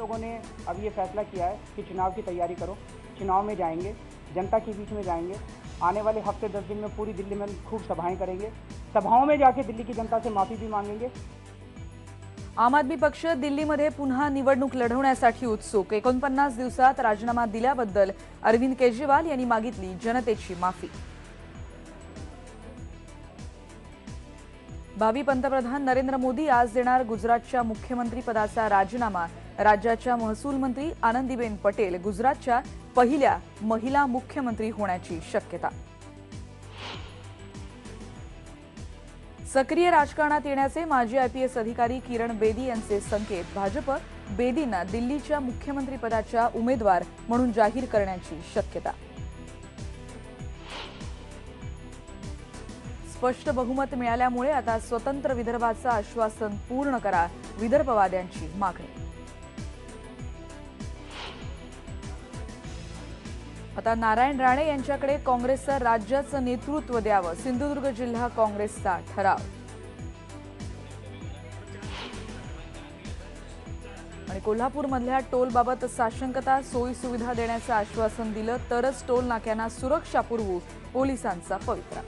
लोगों ने अब ये फैसला किया है कि चुनाव की तैयारी करो, चुनाव में जाएंगे, जनता के बीच में जाएंगे, आने वाले हफ्ते 10 दिन में पूरी दिल्ली में खूब सभाएं करेंगे, सभाओं में जाके दिल्ली की जनता से माफी भी मांगेंगे। आम आदमी पक्ष दिल्लीमध्ये पुन्हा निवडणूक लढवण्यासाठी उत्सुक। 49 दिवसात राजीनामा दिल्याबद्दल अरविंद केजरीवाल यांनी मागितली जनतेची माफी। भावी पंतप्रधान नरेंद्र मोदी आज देणार गुजरातच्या मुख्यमंत्री पदाचा राजीनामा। राज्याच्या महसूल मंत्री आनंदीबेन पटेल गुजरातच्या पहिल्या महिला मुख्यमंत्री होण्याची शक्यता। सक्रिय राजकारणात येण्याचे माजी आयपीएस अधिकारी किरण बेदी यांचे संकेत। भाजप बेदींना दिल्लीच्या मुख्यमंत्री पदाच्या उमेदवार म्हणून जाहीर करण्याची शक्यता। स्पष्ट बहुमत मिळाल्यामुळे आता स्वतंत्र विदर्भाचं आश्वासन पूर्ण करा, विदर्भवाद्यांची मागणी। आता नारायण राणे यांच्याकडे काँग्रेसचं राज्याचं नेतृत्व द्यावं, सिंधुदुर्ग जिल्हा काँग्रेसचा ठराव। आणि कोल्हापूरमधल्या टोलबाबत साशंकता सोयी सुविधा देण्याचं आश्वासन दिलं तरच टोल नाक्यांना सुरक्षा पुरवू, पोलिसांचा पवित्रा।